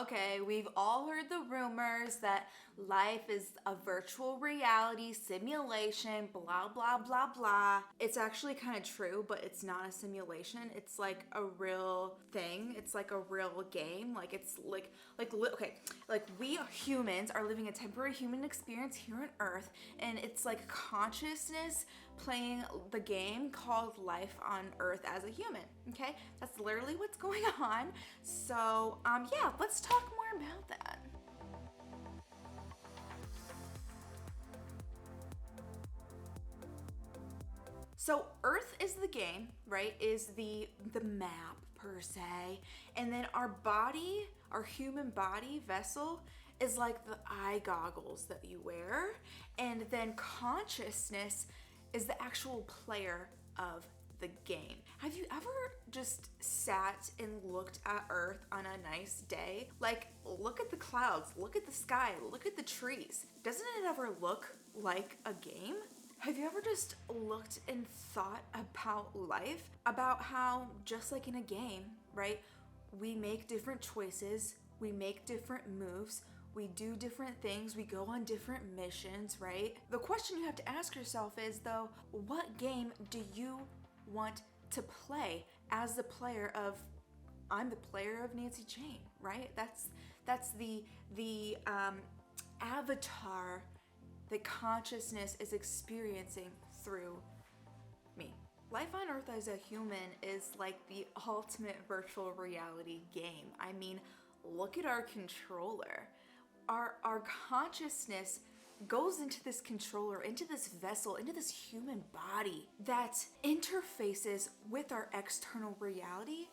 Okay, we've all heard the rumors that life is a virtual reality simulation, blah, blah, blah, blah. It's actually kind of true, but it's not a simulation. It's like a real thing. It's like a real game. Like it's okay, like we humans are living a temporary human experience here on Earth, and it's like consciousness playing the game called life on Earth as a human. Okay, that's literally what's going on. So, yeah, let's talk more about that. So Earth is the game, right? Is the map per se. And then our body, our human body vessel is like the eye goggles that you wear. And then consciousness is the actual player of the game. Have you ever just sat and looked at Earth on a nice day? Like, look at the clouds, look at the sky, look at the trees. Doesn't it ever look like a game? Have you ever just looked and thought about life? About how, just like in a game, right? We make different choices, we make different moves, we do different things, we go on different missions, right? The question you have to ask yourself is, though, what game do you want to play as the player of, I'm the player of Nancy Jane, right? That's the avatar that consciousness is experiencing through me. Life on Earth as a human is like the ultimate virtual reality game. I mean, look at our controller. Our consciousness goes into this controller, into this vessel, into this human body that interfaces with our external reality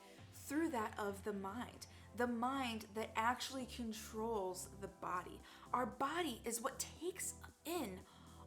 through that of the mind. The mind that actually controls the body. Our body is what takes in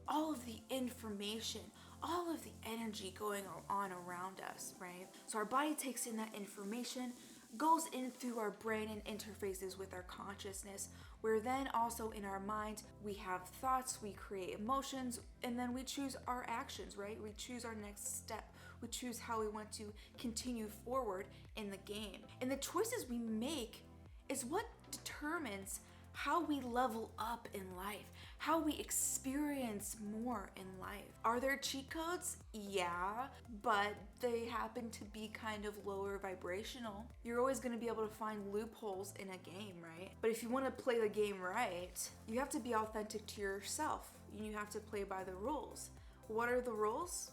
all of the information, all of the energy going on around us, right? So our body takes in that information, goes in through our brain and interfaces with our consciousness, where then also in our mind, we have thoughts, we create emotions, and then we choose our actions, right? We choose our next step. We choose how we want to continue forward in the game. And the choices we make is what determines how we level up in life, how we experience more in life. Are there cheat codes? Yeah, but they happen to be kind of lower vibrational. You're always going to be able to find loopholes in a game, right? But if you want to play the game right, you have to be authentic to yourself. You have to play by the rules. What are the rules?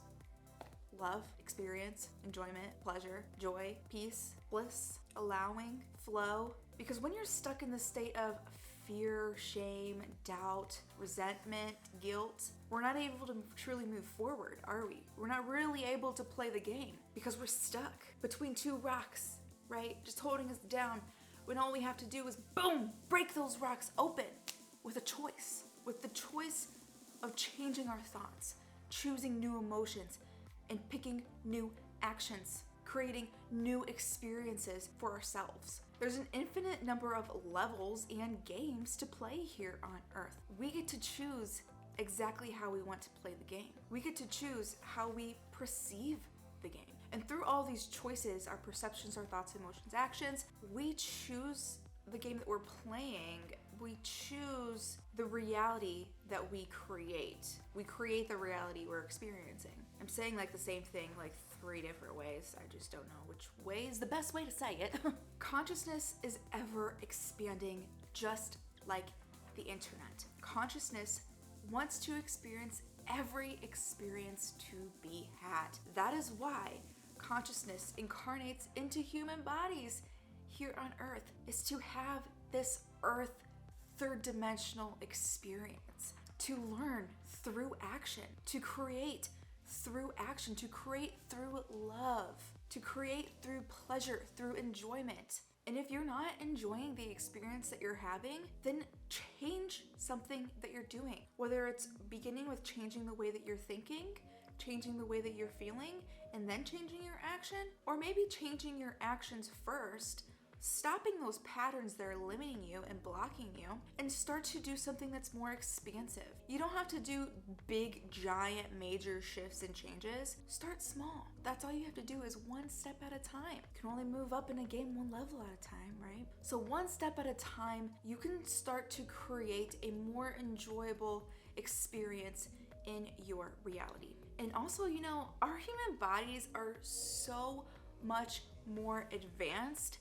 Love, experience, enjoyment, pleasure, joy, peace, bliss, allowing, flow. Because when you're stuck in the state of fear, shame, doubt, resentment, guilt, we're not able to truly move forward, are we? We're not really able to play the game because we're stuck between two rocks, right? Just holding us down when all we have to do is, boom, break those rocks open with a choice, with the choice of changing our thoughts, choosing new emotions, and picking new actions, creating new experiences for ourselves. There's an infinite number of levels and games to play here on Earth. We get to choose exactly how we want to play the game. We get to choose how we perceive the game. And through all these choices, our perceptions, our thoughts, emotions, actions, we choose the game that we're playing. We choose the reality that we create. We create the reality we're experiencing. I'm saying like the same thing like 3 different ways. I just don't know which way is the best way to say it. Consciousness is ever expanding, just like the internet. Consciousness wants to experience every experience to be had. That is why consciousness incarnates into human bodies here on Earth, is to have this Earth third dimensional experience, to learn through action, to create through action, to create through love, to create through pleasure, through enjoyment. And if you're not enjoying the experience that you're having, then change something that you're doing. Whether it's beginning with changing the way that you're thinking, changing the way that you're feeling, and then changing your action, or maybe changing your actions first stopping those patterns that are limiting you and blocking you, and start to do something that's more expansive. You don't have to do big, giant, major shifts and changes. Start small. That's all you have to do is one step at a time. You can only move up in a game one level at a time, right? So one step at a time, you can start to create a more enjoyable experience in your reality. And also, you know, our human bodies are so much more advanced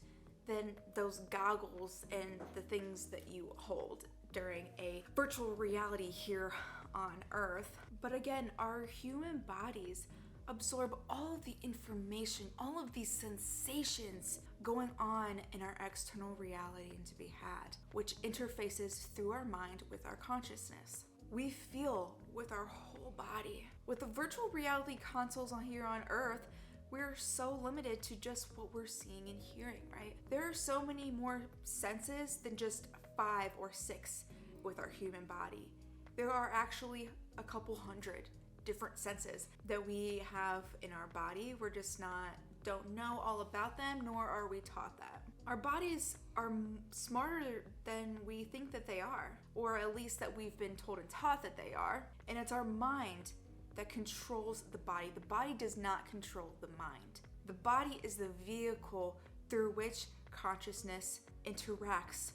than those goggles and the things that you hold during a virtual reality here on Earth. But again, our human bodies absorb all of the information, all of these sensations going on in our external reality and to be had, which interfaces through our mind with our consciousness. We feel with our whole body. With the virtual reality consoles on here on Earth, we're so limited to just what we're seeing and hearing, right? There are so many more senses than just 5 or 6 with our human body. There are actually a couple hundred different senses that we have in our body. We're just don't know all about them, nor are we taught that. Our bodies are smarter than we think that they are, or at least that we've been told and taught that they are. And it's our mind that controls the body. The body does not control the mind. The body is the vehicle through which consciousness interacts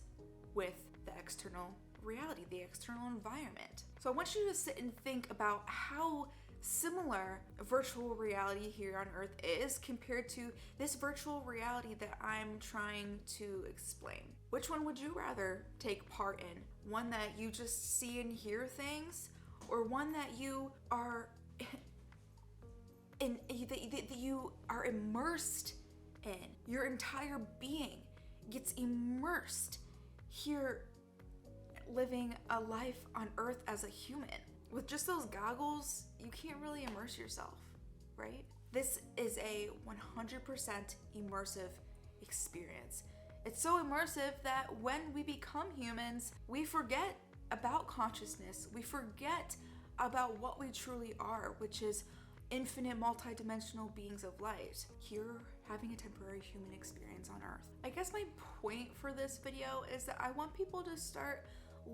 with the external reality, the external environment. So I want you to sit and think about how similar virtual reality here on Earth is compared to this virtual reality that I'm trying to explain. Which one would you rather take part in? One that you just see and hear things, or one that you are that you are immersed in? Your entire being gets immersed here, living a life on Earth as a human. With just those goggles, you can't really immerse yourself, right? This is a 100% immersive experience. It's so immersive that when we become humans, we forget about consciousness. We forget about what we truly are, which is infinite multidimensional beings of light, here having a temporary human experience on Earth. I guess my point for this video is that I want people to start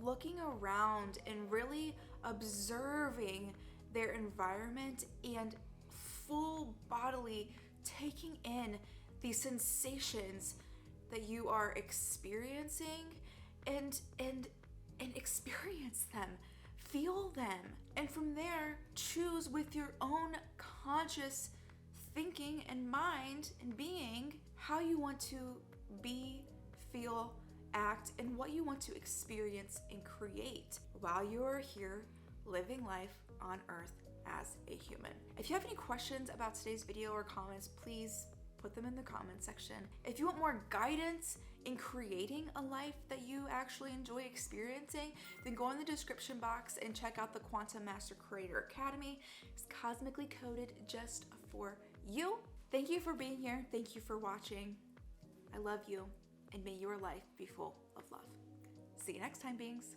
looking around and really observing their environment and full bodily taking in the sensations that you are experiencing and experience them, feel them, and from there choose with your own conscious thinking and mind and being how you want to be, feel, act, and what you want to experience and create while you are here living life on Earth as a human. If you have any questions about today's video or comments, please put them in the comment section. If you want more guidance in creating a life that you actually enjoy experiencing, then go in the description box and check out the Quantum Master Creator Academy. It's cosmically coded just for you. Thank you for being here. Thank you for watching. I love you, and may your life be full of love. See you next time, beings.